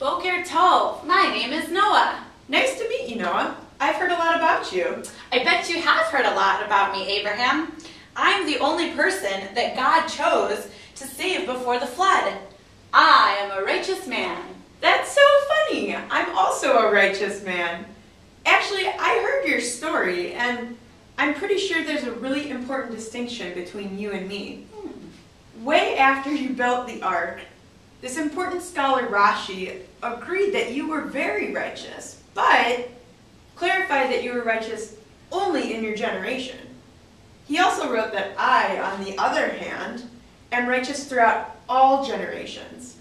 Boker Tov. My name is Noah. Nice to meet you, Noah. I've heard a lot about you. I bet you have heard a lot about me, Abraham. I'm the only person that God chose to save before the flood. I am a righteous man. That's so funny. I'm also a righteous man. Actually, I heard your story, and I'm pretty sure there's a really important distinction between you and me. Way after you built the ark, this important scholar Rashi agreed that you were very righteous, but clarified that you were righteous only in your generation. He also wrote that I, on the other hand, am righteous throughout all generations.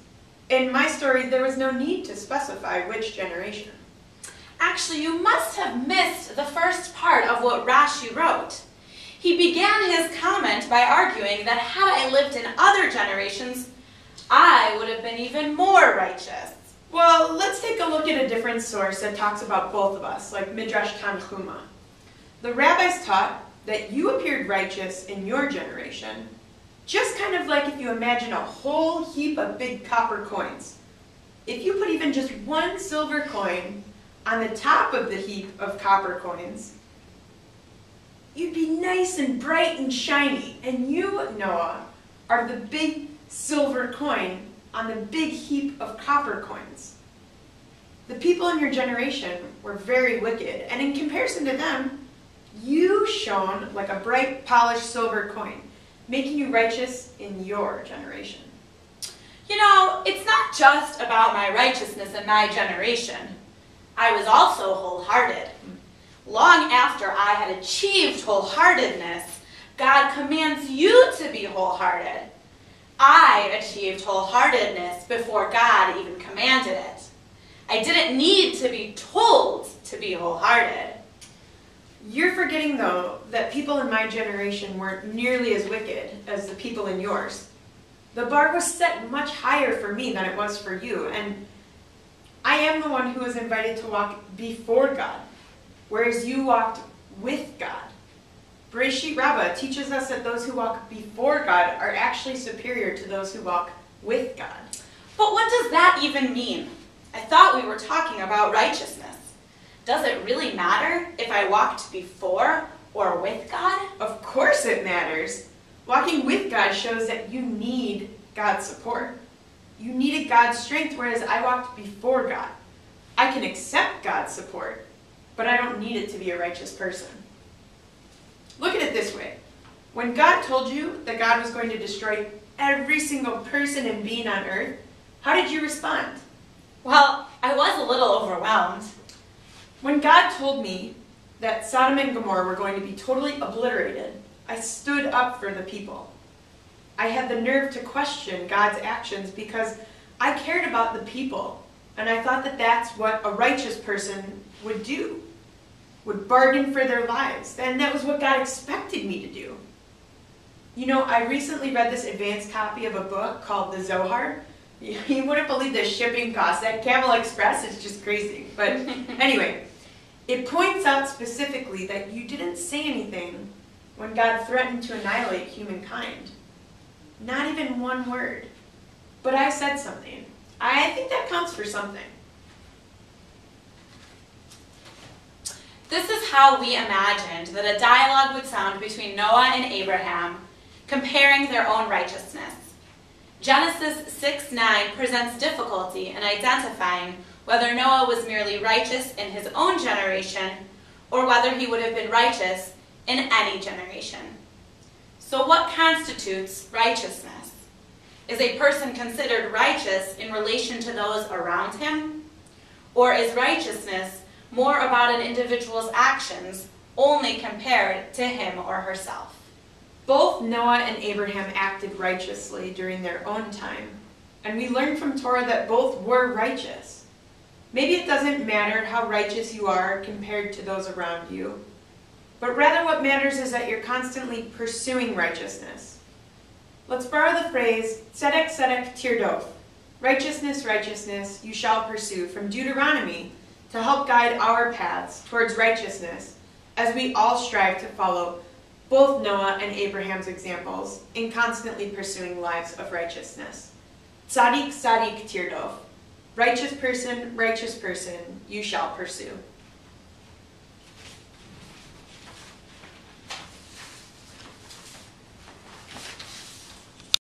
In my story, there was no need to specify which generation. Actually, you must have missed the first part of what Rashi wrote. He began his comment by arguing that had I lived in other generations, I would have been even more righteous. Well, let's take a look at a different source that talks about both of us, like Midrash Tanchuma. The rabbis taught that you appeared righteous in your generation, just kind of like if you imagine a whole heap of big copper coins. If you put even just one silver coin on the top of the heap of copper coins, you'd be nice and bright and shiny. And you, Noah, are the big silver coin on the big heap of copper coins. The people in your generation were very wicked, and in comparison to them, you shone like a bright, polished silver coin, making you righteous in your generation. You know, it's not just about my righteousness in my generation. I was also wholehearted. Long after I had achieved wholeheartedness, God commands you to be wholehearted. I achieved wholeheartedness before God even commanded it. I didn't need to be told to be wholehearted. You're forgetting, though, that people in my generation weren't nearly as wicked as the people in yours. The bar was set much higher for me than it was for you, and I am the one who was invited to walk before God, whereas you walked with God. Bereshit Rabbah teaches us that those who walk before God are actually superior to those who walk with God. But what does that even mean? I thought we were talking about righteousness. Does it really matter if I walked before or with God? Of course it matters. Walking with God shows that you need God's support. You needed God's strength, whereas I walked before God. I can accept God's support, but I don't need it to be a righteous person. Look at it this way. When God told you that God was going to destroy every single person and being on earth, how did you respond? Well, I was a little overwhelmed. When God told me that Sodom and Gomorrah were going to be totally obliterated, I stood up for the people. I had the nerve to question God's actions because I cared about the people, and I thought that that's what a righteous person would do, would bargain for their lives, and that was what God expected me to do. You know, I recently read this advanced copy of a book called the Zohar. You wouldn't believe the shipping costs. That Camel Express is just crazy. But anyway, it points out specifically that you didn't say anything when God threatened to annihilate humankind. Not even one word. But I said something. I think that counts for something. This is how we imagined that a dialogue would sound between Noah and Abraham, comparing their own righteousness. Genesis 6:9 presents difficulty in identifying whether Noah was merely righteous in his own generation or whether he would have been righteous in any generation. So what constitutes righteousness? Is a person considered righteous in relation to those around him? Or is righteousness more about an individual's actions only compared to him or herself? Both Noah and Abraham acted righteously during their own time, and we learn from Torah that both were righteous. Maybe it doesn't matter how righteous you are compared to those around you, but rather what matters is that you're constantly pursuing righteousness. Let's borrow the phrase, tzedek tzedek tirdof, righteousness, righteousness, you shall pursue, from Deuteronomy, to help guide our paths towards righteousness as we all strive to follow both Noah and Abraham's examples in constantly pursuing lives of righteousness. Tzadik tzadik tirdof. righteous person, you shall pursue.